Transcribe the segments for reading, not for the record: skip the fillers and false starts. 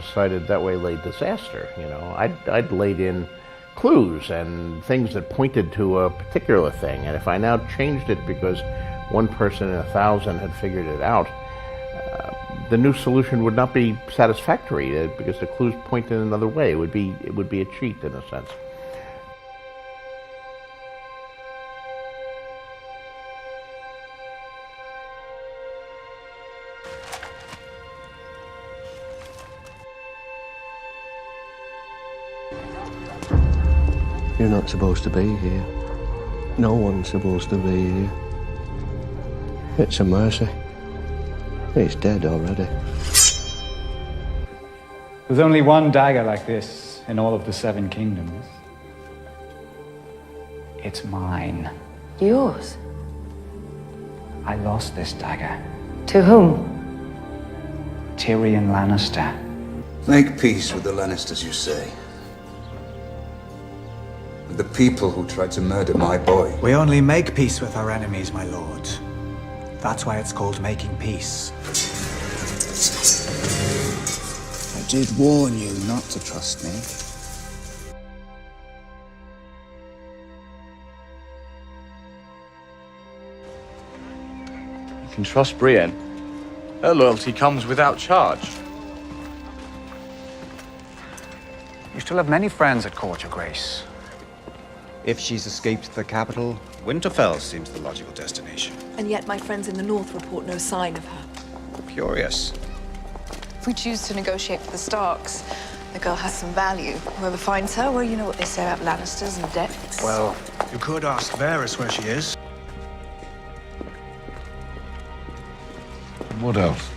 decided that way lay disaster. You know, I'd laid in clues and things that pointed to a particular thing, and if I now changed it because one person in 1,000 had figured it out, the new solution would not be satisfactory because the clues point in another way. It would be a cheat in a sense. You're not supposed to be here. No one's supposed to be here. It's a mercy. It's dead already. There's only one dagger like this in all of the 7 kingdoms. It's mine. Yours? I lost this dagger. To whom? Tyrion Lannister. Make peace with the Lannisters, you say? With the people who tried to murder my boy? We only make peace with our enemies, my lord. That's why it's called making peace. I did warn you not to trust me. You can trust Brienne. Her loyalty comes without charge. You still have many friends at court, your grace. If she's escaped the capital, Winterfell seems the logical destination. And yet my friends in the north report no sign of her. Curious. If we choose to negotiate for the Starks, the girl has some value. Whoever finds her, well, you know what they say about Lannisters and debts. Well, you could ask Varys where she is. What else?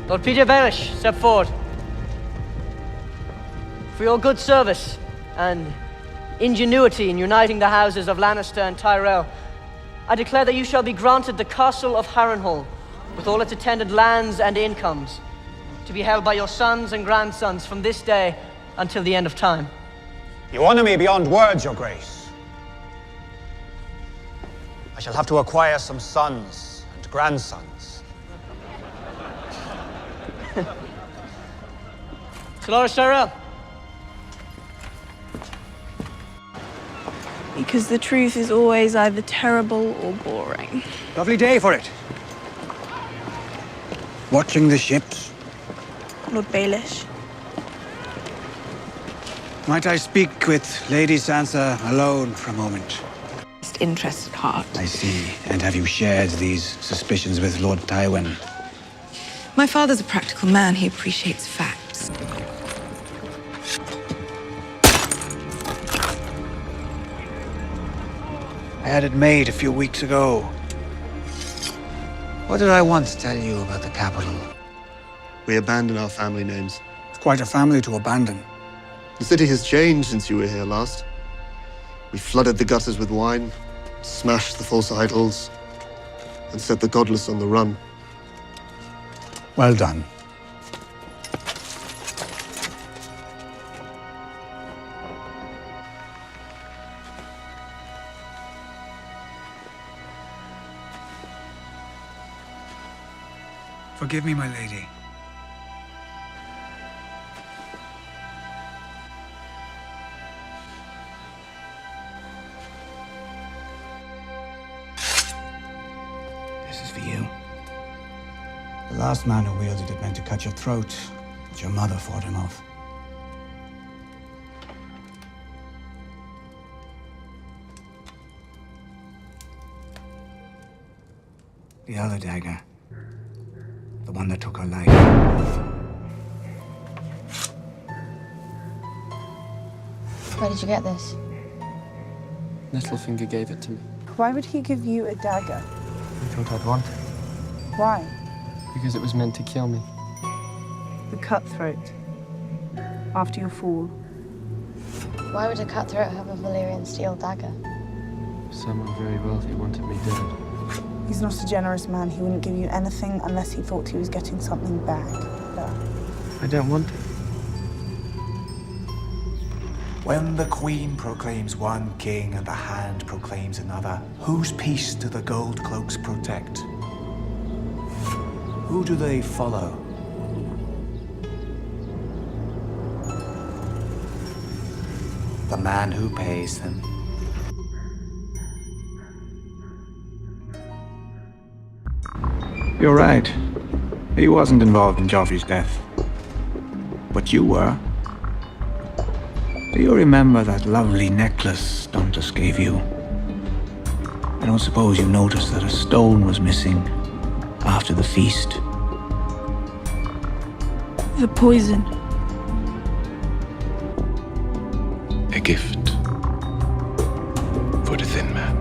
Lord Peter Baelish, step forward. For your good service and ingenuity in uniting the houses of Lannister and Tyrell, I declare that you shall be granted the castle of Harrenhal, with all its attendant lands and incomes, to be held by your sons and grandsons from this day until the end of time. You honor me beyond words, your grace. I shall have to acquire some sons and grandsons. Dolores Tyrell. Because the truth is always either terrible or boring. Lovely day for it. Watching the ships. Lord Baelish. Might I speak with Lady Sansa alone for a moment? Just interest at heart. I see. And have you shared these suspicions with Lord Tywin? My father's a practical man. He appreciates facts. I had it made a few weeks ago. What did I once tell you about the capital? We abandon our family names. It's quite a family to abandon. The city has changed since you were here last. We flooded the gutters with wine, smashed the false idols, and set the godless on the run. Well done. Forgive me, my lady. This is for you. The last man who wielded it meant to cut your throat, but your mother fought him off. The other dagger. The one that took her life. Where did you get this? Littlefinger gave it to me. Why would he give you a dagger? He thought I'd want it. Why? Because it was meant to kill me. The cutthroat. After your fall. Why would a cutthroat have a Valyrian steel dagger? Someone very wealthy wanted me dead. He's not a generous man. He wouldn't give you anything unless he thought he was getting something back. I don't want it. When the Queen proclaims one king and the Hand proclaims another, whose peace do the gold cloaks protect? Who do they follow? the man who pays them. You're right. He wasn't involved in Joffrey's death. But you were. Do you remember that lovely necklace Dantas gave you? I don't suppose you noticed that a stone was missing after the feast. The poison. A gift for the thin man.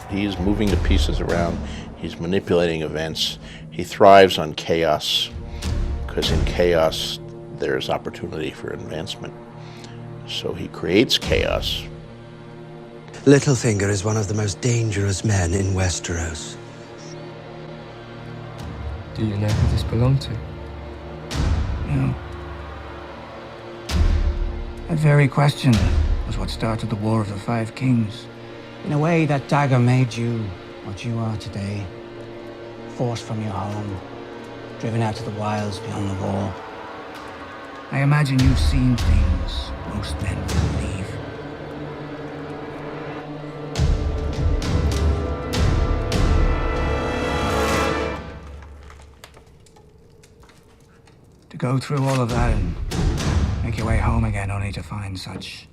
He's moving the pieces around. He's manipulating events. He thrives on chaos, because in chaos, there's opportunity for advancement. So he creates chaos. Littlefinger is one of the most dangerous men in Westeros. Do you know who this belonged to? No. That very question was what started the War of the Five Kings. In a way, that dagger made you what you are today. Forced from your home, driven out to the wilds beyond the wall. I imagine you've seen things most men wouldn't believe. To go through all of that and make your way home again only to find such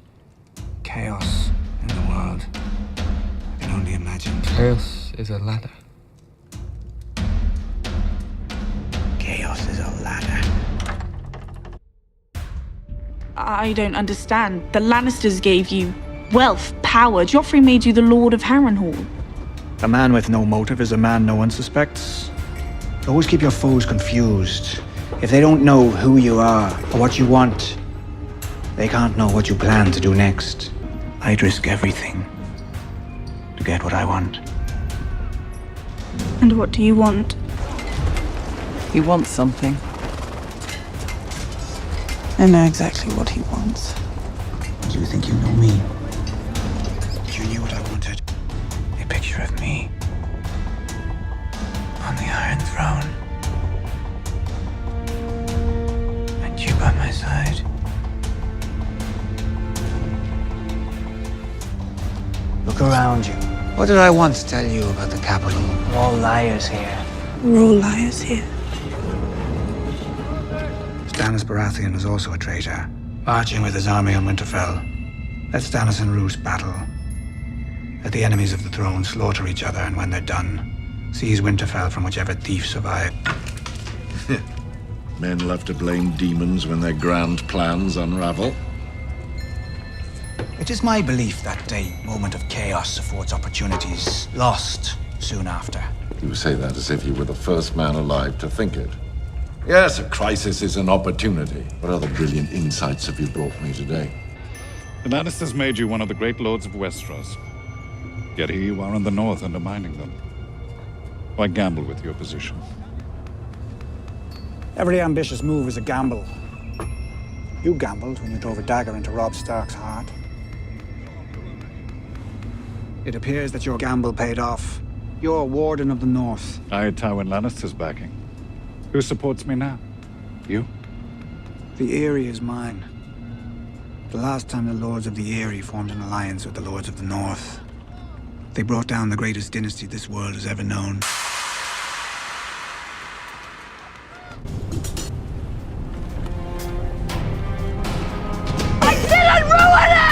chaos in the world. I can only imagine. Chaos is a ladder. Chaos is a ladder. I don't understand. The Lannisters gave you wealth, power. Joffrey made you the Lord of Harrenhal. A man with no motive is a man no one suspects. Always keep your foes confused. If they don't know who you are or what you want, they can't know what you plan to do next. I'd risk everything to get what I want. And what do you want? He wants something. I know exactly what he wants. Do you think you know me? You knew what I wanted. A picture of me on the Iron Throne. And you by my side. Look around you. What did I once tell you about the capital? We're all liars here. We're all liars here. Stannis Baratheon was also a traitor, marching with his army on Winterfell. Let Stannis and Roose battle. Let the enemies of the throne slaughter each other, and when they're done, seize Winterfell from whichever thief survived. Men love to blame demons when their grand plans unravel. It is my belief that a moment of chaos affords opportunities lost soon after. You say that as if you were the first man alive to think it. Yes, a crisis is an opportunity. What other brilliant insights have you brought me today? The Lannisters made you one of the great lords of Westeros. Yet here you are in the north undermining them. Why gamble with your position? Every ambitious move is a gamble. You gambled when you drove a dagger into Robb Stark's heart. It appears that your gamble paid off. You're Warden of the North. I had Tywin Lannister's backing. Who supports me now? You? The Eyrie is mine. The last time the Lords of the Eyrie formed an alliance with the Lords of the North, they brought down the greatest dynasty this world has ever known. I didn't ruin it!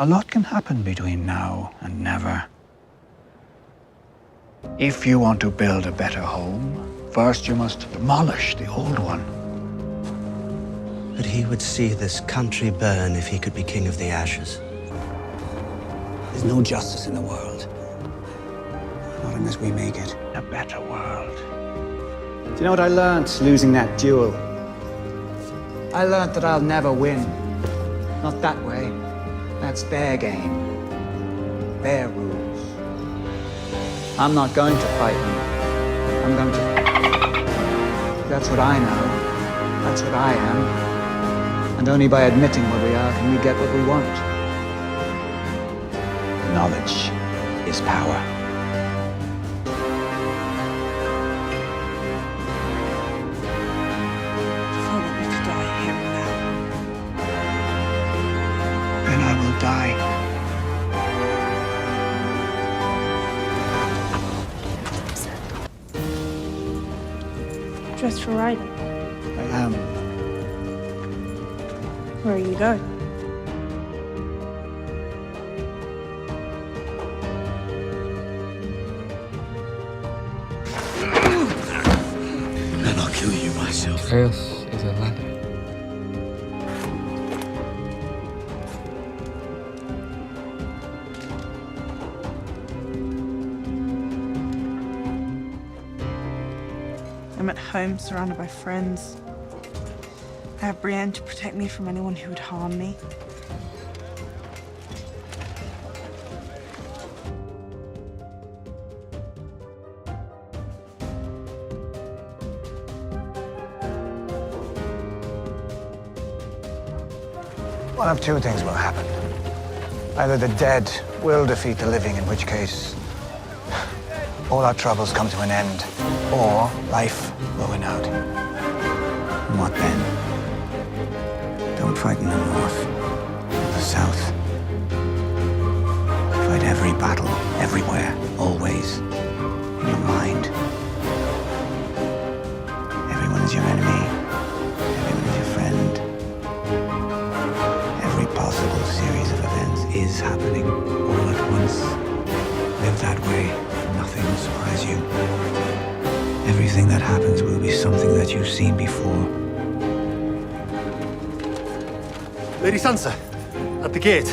A lot can happen between now and never. If you want to build a better home, first you must demolish the old one. But he would see this country burn if he could be king of the ashes. There's no justice in the world. Not unless we make it a better world. Do you know what I learned losing that duel? I learned that I'll never win. Not that way. That's their game. Their rules. I'm not going to fight them. I'm going to... That's what I know. That's what I am. And only by admitting where we are can we get what we want. Knowledge is power. Then I will die. Dressed for riding. I am. Where are you going? And I'll kill you myself. Chaos is a ladder. I'm at home, surrounded by friends. I have Brienne to protect me from anyone who would harm me. One of two things will happen. Either the dead will defeat the living, in which case all our troubles come to an end, or life will win out. And what then? Don't fight in the north or the south. Fight every battle, everywhere, always, in your mind. Everyone is your enemy. Everyone is your friend. Every possible series of events is happening all at once. Live that way. Nothing will surprise you. Everything that happens will be something that you've seen before. Lady Sansa, at the gate.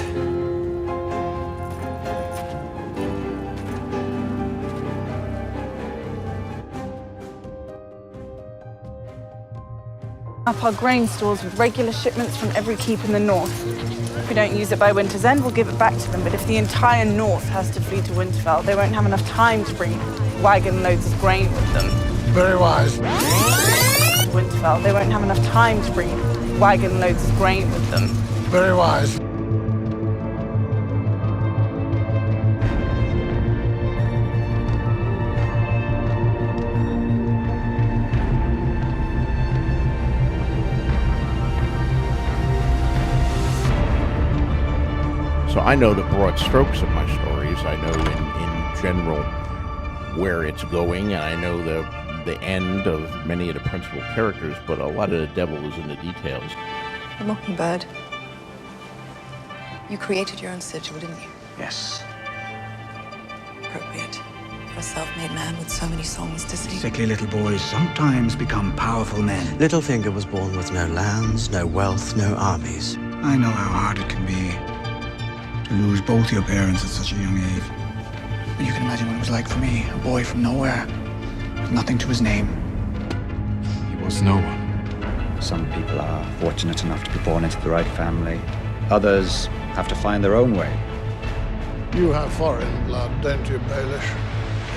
Up our grain stores with regular shipments from every keep in the north. If we don't use it by winter's end, we'll give it back to them. But if the entire north has to flee to Winterfell, they won't have enough time to bring wagon loads of grain with them. Very wise. Winterfell, they won't have enough time to bring wagon loads of grain with them. Very wise. So I know the broad strokes of my stories. I know in general where it's going, and I know the end of many of the principal characters, but a lot of the devil is in the details. The Mockingbird. You created your own sigil, didn't you? Yes. Appropriate for a self-made man with so many songs to sing. Sickly little boys sometimes become powerful men. Littlefinger was born with no lands, no wealth, no armies. I know how hard it can be to lose both your parents at such a young age. And you can imagine what it was like for me, a boy from nowhere, with nothing to his name. He was no one. Some people are fortunate enough to be born into the right family. Others have to find their own way. You have foreign blood, don't you, Baelish?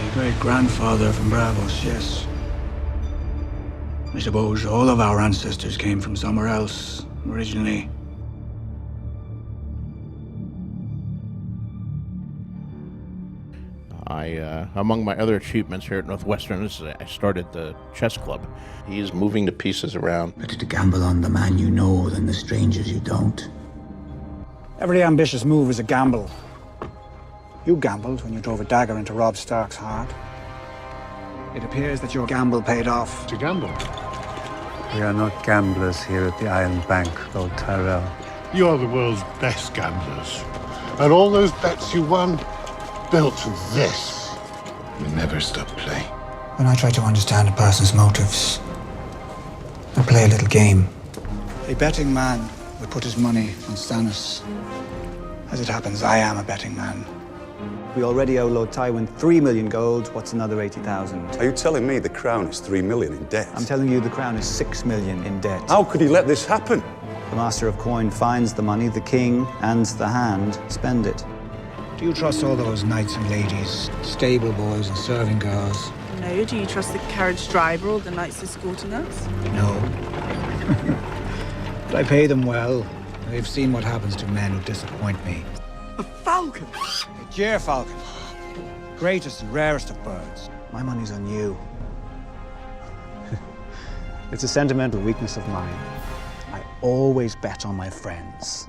A great-grandfather from Bravos, yes. I suppose all of our ancestors came from somewhere else, originally. Among my other achievements here at Northwestern is I started the chess club. He's moving the pieces around. Better to gamble on the man you know than the strangers you don't. Every ambitious move is a gamble. You gambled when you drove a dagger into Robb Stark's heart. It appears that your gamble paid off. To gamble? We are not gamblers here at the Iron Bank, Lord Tyrell. You are the world's best gamblers. And all those bets you won built this. We never stop playing. When I try to understand a person's motives, I play a little game. A betting man would put his money on Stannis. As it happens, I am a betting man. We already owe Lord Tywin 3 million gold. What's another 80,000? Are you telling me the crown is 3 million in debt? I'm telling you the crown is 6 million in debt. How could he let this happen? The Master of Coin finds the money, the king and the hand spend it. Do you trust all those knights and ladies, stable boys and serving girls? No, do you trust the carriage driver or the knights escorting us? No. But I pay them well. They've seen what happens to men who disappoint me. A falcon? A gyr-falcon. Greatest and rarest of birds. My money's on you. It's a sentimental weakness of mine. I always bet on my friends.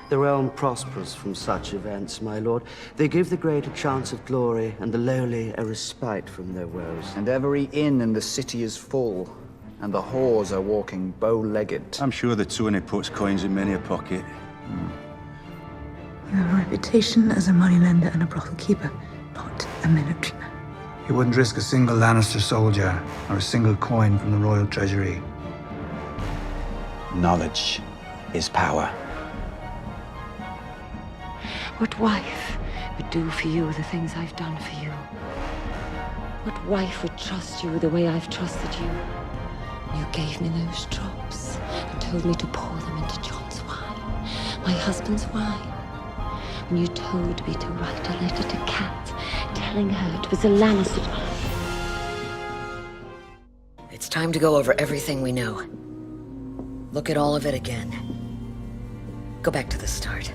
The realm prospers from such events, my lord. They give the great a chance of glory, and the lowly a respite from their woes. And every inn in the city is full, and the whores are walking bow-legged. I'm sure the Tony puts coins in many a pocket. You have a reputation as a moneylender and a brothel keeper, not a military man. He wouldn't risk a single Lannister soldier or a single coin from the royal treasury. Knowledge is power. What wife would do for you the things I've done for you? What wife would trust you the way I've trusted you? You gave me those drops and told me to pour them into John's wine, my husband's wine. When you told me to write a letter to Kat, telling her it was a Lannister. It's time to go over everything we know. Look at all of it again. Go back to the start.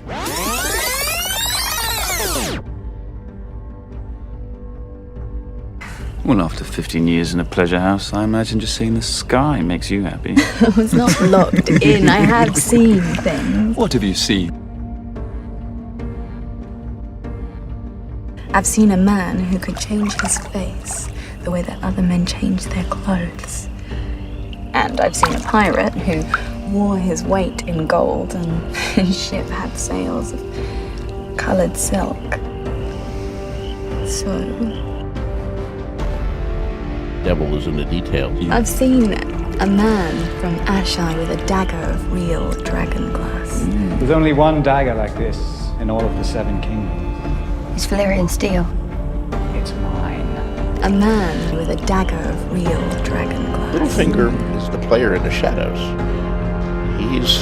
Well, after 15 years in a pleasure house, I imagine just seeing the sky makes you happy. I was not locked in. I have seen things. What have you seen? I've seen a man who could change his face the way that other men change their clothes. And I've seen a pirate who wore his weight in gold and his ship had sails of colored silk. So... devil is in the detail. I've seen a man from Ashai with a dagger of real dragon glass. There's only one dagger like this in all of the Seven Kingdoms. It's Valyrian steel. It's mine. A man with a dagger of real dragon glass. Littlefinger is the player in the shadows. He's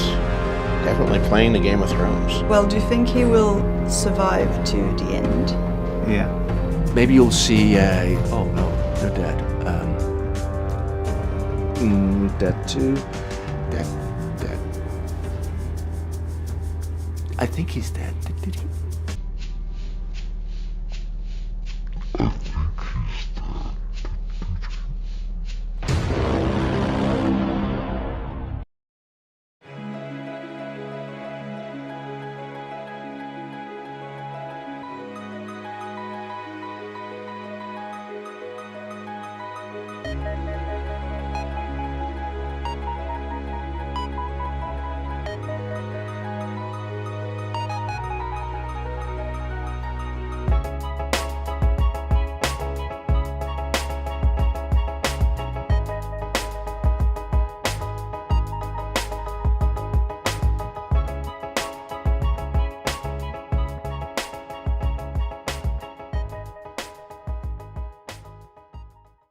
definitely playing the Game of Thrones. Well, do you think he will survive to the end? Yeah. Maybe you'll see oh no, they're dead. Dead too. Dead. I think he's dead. Did he?